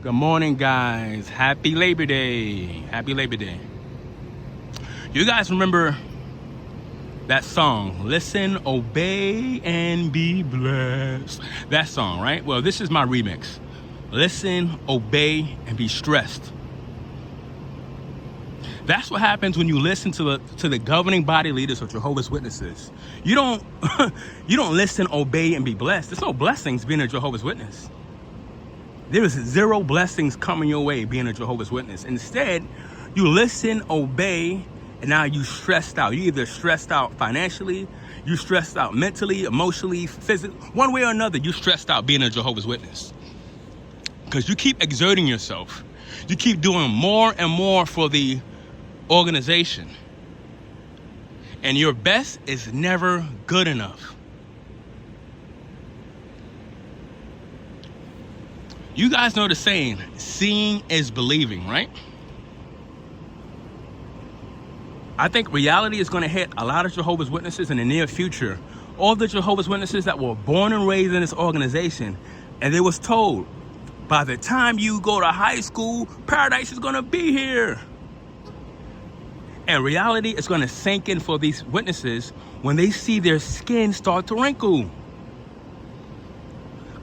Good morning, guys. Happy Labor Day. Happy Labor Day. You guys remember that song, Listen, Obey, and Be Blessed? That song, right? Well, this is my remix. Listen, obey, and be stressed. That's what happens when you listen to the governing body leaders of Jehovah's Witnesses. You don't you don't listen, obey, and be blessed. There's no blessings being a Jehovah's Witness. There is zero blessings coming your way being a Jehovah's Witness. Instead, you listen, obey, and now you stressed out. You either stressed out financially, you stressed out mentally, emotionally, physically. One way or another, you stressed out being a Jehovah's Witness. Because you keep exerting yourself. You keep doing more and more for the organization. And your best is never good enough. You guys know the saying, seeing is believing, right? I think reality is going to hit a lot of Jehovah's Witnesses in the near future. All the Jehovah's Witnesses that were born and raised in this organization, and they was told, by the time you go to high school, paradise is going to be here. And reality is going to sink in for these witnesses when they see their skin start to wrinkle.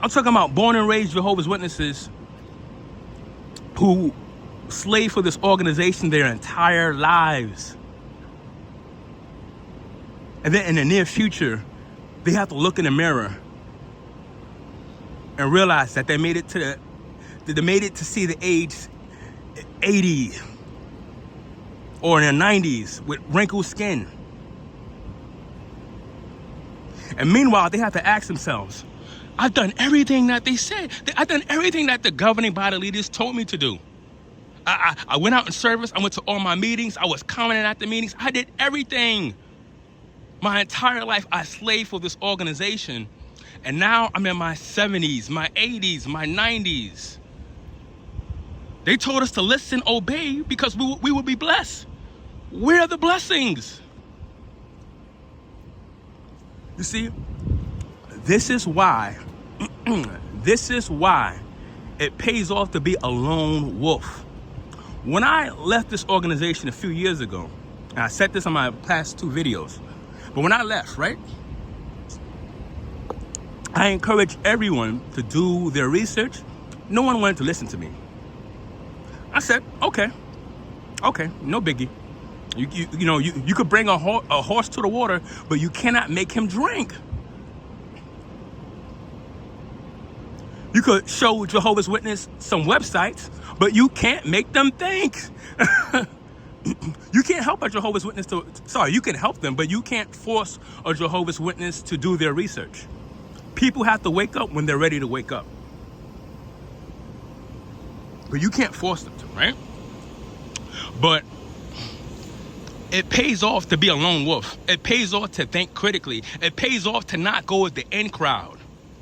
I'm talking about born and raised Jehovah's Witnesses who slave for this organization their entire lives. And then in the near future, they have to look in the mirror and realize that they made it to see the age 80 or in their 90s with wrinkled skin. And meanwhile, they have to ask themselves, I've done everything that they said. I've done everything that the governing body leaders told me to do. I went out in service. I went to all my meetings. I was commenting at the meetings. I did everything. My entire life, I slaved for this organization. And now I'm in my 70s, my 80s, my 90s. They told us to listen, obey, because we will be blessed. Where are the blessings? You see, this is why it pays off to be a lone wolf. When I left this organization a few years ago, and I said this on my past 2 videos, but when I left, right, I encouraged everyone to do their research. No one wanted to listen to me. I said, okay, no biggie. You could bring a horse to the water, but you cannot make him drink. You could show Jehovah's Witness some websites, but you can't make them think. You can't help a Jehovah's Witness you can help them, but you can't force a Jehovah's Witness to do their research. People have to wake up when they're ready to wake up. But you can't force them to, right? But it pays off to be a lone wolf. It pays off to think critically. It pays off to not go with the in crowd.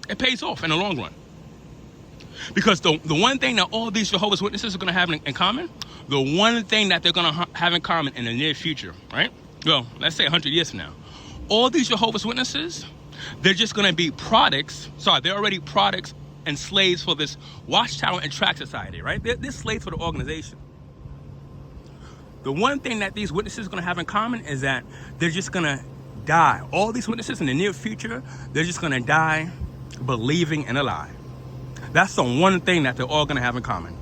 It pays off in the long run. Because the one thing that all these Jehovah's Witnesses are going to have in common, the one thing that they're going to have in common in the near future, right? Well, let's say 100 years from now. All these Jehovah's Witnesses, they're just going to be they're already products and slaves for this Watchtower and Tract Society, right? They're slaves for the organization. The one thing that these witnesses are going to have in common is that they're just going to die. All these witnesses in the near future, they're just going to die believing in a lie. That's the one thing that they're all going to have in common.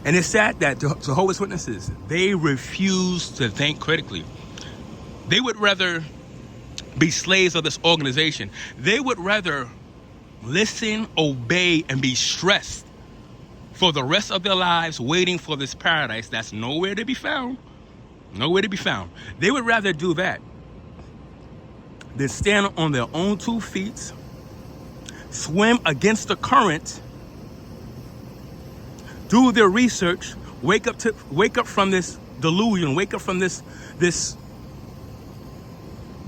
And it's sad that Jehovah's Witnesses, they refuse to think critically. They would rather be slaves of this organization. They would rather listen, obey, and be stressed for the rest of their lives waiting for this paradise that's nowhere to be found. Nowhere to be found. They would rather do that than stand on their own 2 feet, swim against the current, do their research, wake up from this delusion, wake up from this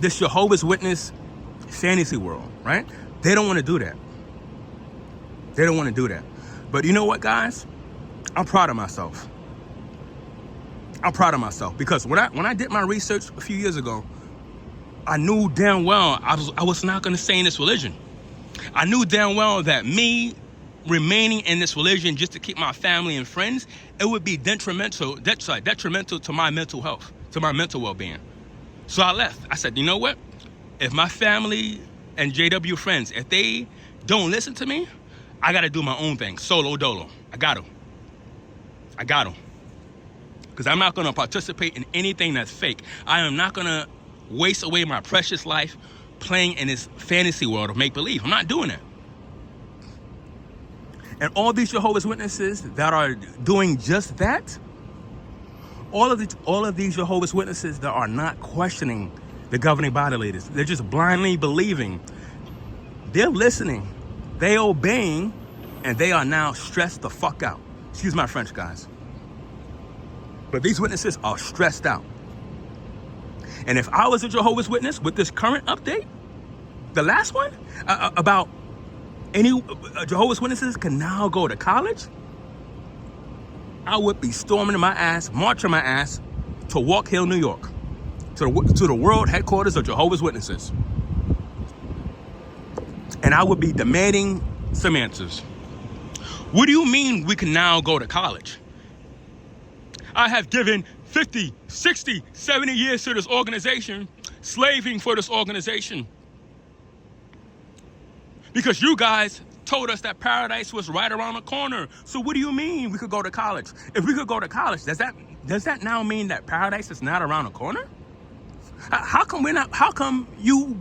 Jehovah's Witness fantasy world, right? They don't want to do that. They don't want to do that. But you know what, guys? I'm proud of myself. I'm proud of myself because when I did my research a few years ago, I knew damn well I was not going to stay in this religion. I knew damn well that me remaining in this religion just to keep my family and friends, it would be detrimental to my mental health, to my mental well-being. So I left. I said, you know what? If my family and JW friends, if they don't listen to me, I got to do my own thing, solo dolo. I got to. Because I'm not going to participate in anything that's fake. I am not going to waste away my precious life playing in this fantasy world of make-believe. I'm not doing it. And all these Jehovah's Witnesses that are doing just that, all of these Jehovah's Witnesses that are not questioning the governing body leaders, they're just blindly believing. They're listening, they obeying, and they are now stressed the fuck out. Excuse my French, guys. But these witnesses are stressed out. And if I was a Jehovah's Witness with this current update, the last one, about any Jehovah's Witnesses can now go to college, I would be storming my ass, marching my ass to Walk Hill, New York, to the world headquarters of Jehovah's Witnesses. And I would be demanding some answers. What do you mean we can now go to college? I have given 50, 60, 70 years to this organization, slaving for this organization. Because you guys told us that paradise was right around the corner. So what do you mean we could go to college? If we could go to college, does that now mean that paradise is not around the corner? How come you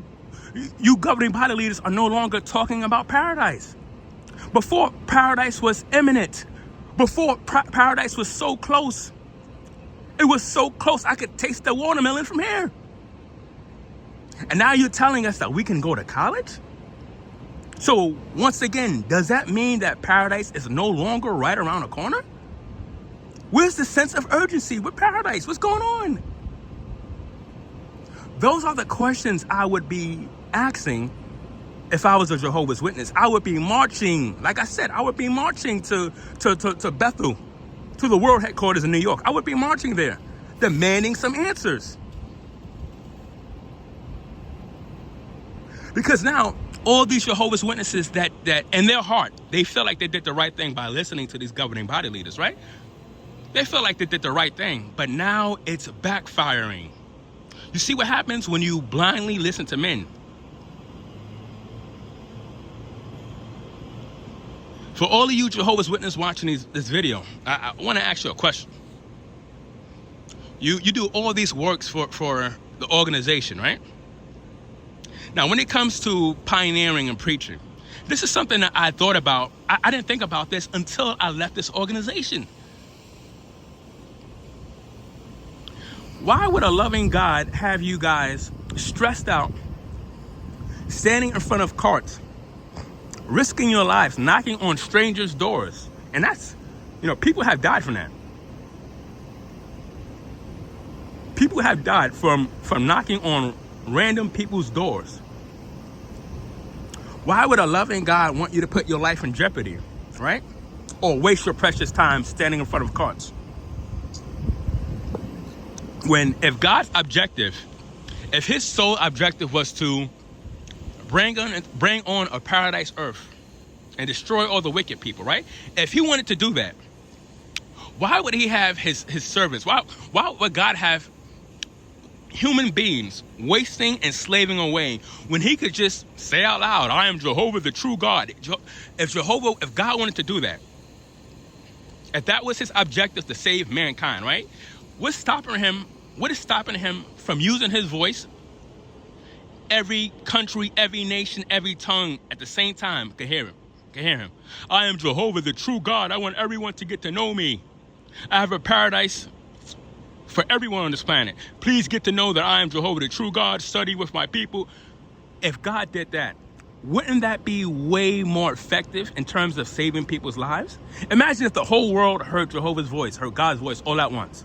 governing body leaders are no longer talking about paradise? Before, paradise was imminent. Before, paradise was so close. It was so close I could taste the watermelon from here. And now you're telling us that we can go to college? So once again, does that mean that paradise is no longer right around the corner? Where's the sense of urgency with paradise? What's going on? Those are the questions I would be asking if I was a Jehovah's Witness. I would be marching, like I said, I would be marching to Bethel, to the world headquarters in New York. I would be marching there, demanding some answers. Because now, all these Jehovah's Witnesses that in their heart, they feel like they did the right thing by listening to these governing body leaders, right? They feel like they did the right thing, but now it's backfiring. You see what happens when you blindly listen to men? For all of you Jehovah's Witnesses watching this video, I want to ask you a question. You do all these works for the organization, right? Now, when it comes to pioneering and preaching, this is something that I thought about. I didn't think about this until I left this organization. Why would a loving God have you guys stressed out, standing in front of carts, risking your lives, knocking on strangers' doors? And that's, people have died from that. People have died from knocking on random people's doors. Why would a loving God want you to put your life in jeopardy, right? Or waste your precious time standing in front of carts? If God's objective, if his sole objective was to bring on a paradise earth and destroy all the wicked people, right? If he wanted to do that, why would he have his servants? Why would God have human beings wasting and slaving away when he could just say out loud, I am Jehovah, the true God? If God wanted to do that, if that was his objective to save mankind, right? What is stopping him from using his voice? Every country, every nation, every tongue at the same time can hear him. I am Jehovah, the true God. I want everyone to get to know me. I have a paradise for everyone on this planet. Please get to know that I am Jehovah, the true God. Study with my people. If God did that, wouldn't that be way more effective in terms of saving people's lives? Imagine if the whole world heard Jehovah's voice, heard God's voice all at once.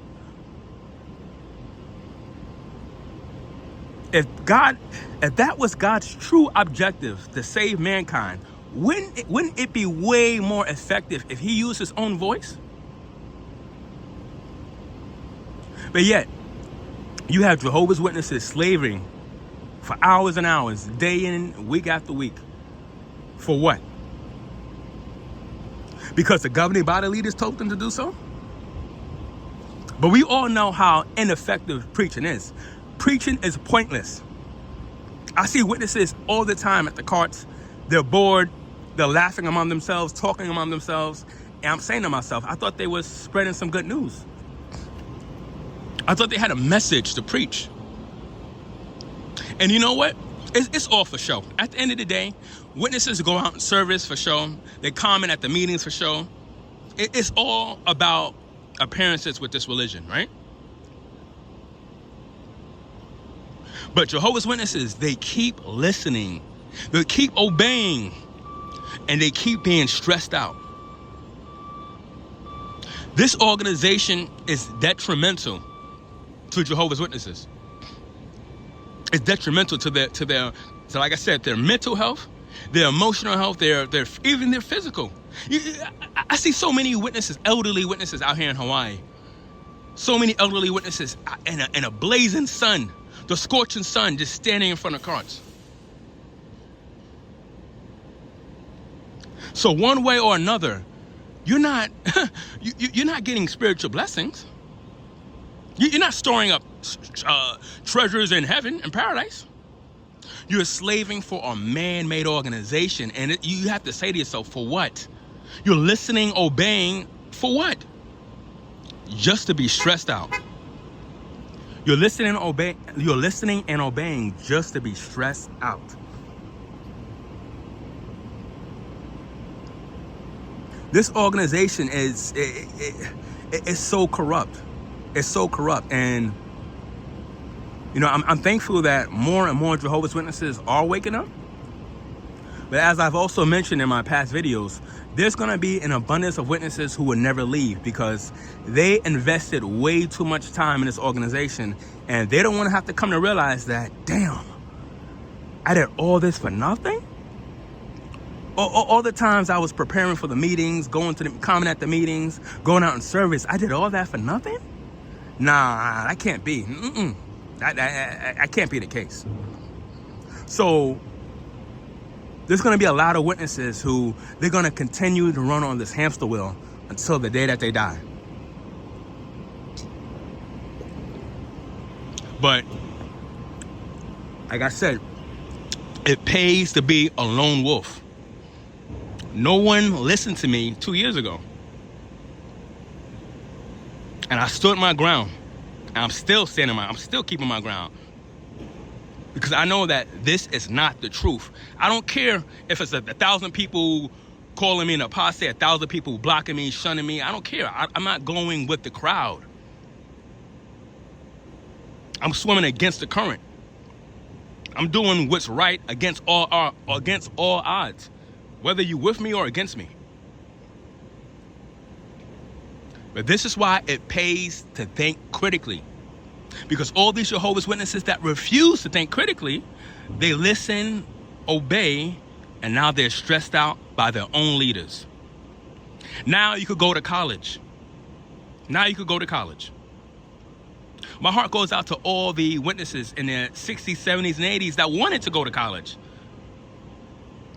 If that was God's true objective, to save mankind, wouldn't it be way more effective if he used his own voice? But yet, you have Jehovah's Witnesses slaving for hours and hours, day in, week after week, For what? Because the governing body leaders told them to do so? But we all know how ineffective preaching is. Preaching is pointless. I see witnesses all the time at the carts. They're bored. They're laughing among themselves, talking among themselves. And I'm saying to myself, I thought they were spreading some good news. I thought they had a message to preach. And you know what? It's all for show. At the end of the day, witnesses go out in service for show. They comment at the meetings for show. It's all about appearances with this religion, right? But Jehovah's Witnesses, they keep listening. They keep obeying. And they keep being stressed out. This organization is detrimental to Jehovah's Witnesses. It's detrimental to their, so like I said, their mental health, their emotional health, their even their physical. I see so many witnesses, elderly witnesses out here in Hawaii. So many elderly witnesses in a blazing sun, the scorching sun, just standing in front of carts. So one way or another, you're not getting spiritual blessings. You're not storing up treasures in heaven and paradise. You're slaving for a man-made organization, and you have to say to yourself, for what? You're listening, obeying, for what? Just to be stressed out. You're listening and obeying just to be stressed out. This organization is so corrupt. It's so corrupt. And, you know, I'm thankful that more and more Jehovah's Witnesses are waking up. But as I've also mentioned in my past videos, there's going to be an abundance of witnesses who will never leave because they invested way too much time in this organization. And they don't want to have to come to realize that, damn, I did all this for nothing? All the times I was preparing for the meetings, going to comment at the meetings, going out in service, I did all that for nothing? Nah, that can't be. That can't be the case. So there's going to be a lot of witnesses who they're going to continue to run on this hamster wheel until the day that they die. But like I said, it pays to be a lone wolf. No one listened to me 2 years ago. And I stood my ground. And I'm still I'm still keeping my ground. Because I know that this is not the truth. I don't care if it's 1,000 people calling me an apostate, 1,000 people blocking me, shunning me. I don't care. I'm not going with the crowd. I'm swimming against the current. I'm doing what's right against all odds. Whether you're with me or against me. But this is why it pays to think critically. Because all these Jehovah's Witnesses that refuse to think critically, they listen, obey, and now they're stressed out by their own leaders. Now you could go to college. My heart goes out to all the witnesses in their 60s, 70s, and 80s that wanted to go to college.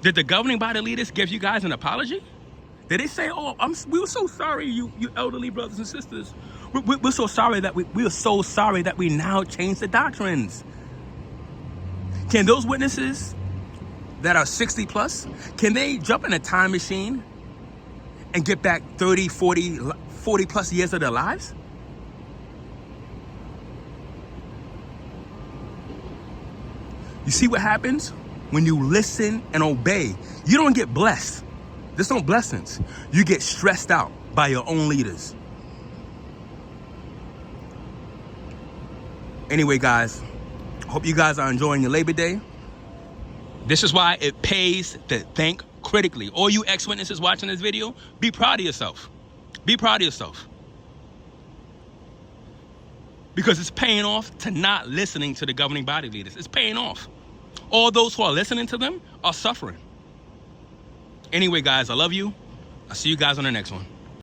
Did the governing body leaders give you guys an apology? Did they say, "Oh, we were so sorry, you elderly brothers and sisters. We're so sorry that we are so sorry that we now changed the doctrines"? Can those witnesses that are 60 plus, can they jump in a time machine and get back 30, 40 plus years of their lives? You see what happens when you listen and obey? You don't get blessed. There's no blessings. You get stressed out by your own leaders. Anyway, guys, hope you guys are enjoying your Labor Day. This is why it pays to think critically. All you ex-witnesses watching this video, be proud of yourself. Be proud of yourself. Because it's paying off to not listening to the governing body leaders. It's paying off. All those who are listening to them are suffering. Anyway, guys, I love you. I'll see you guys on the next one.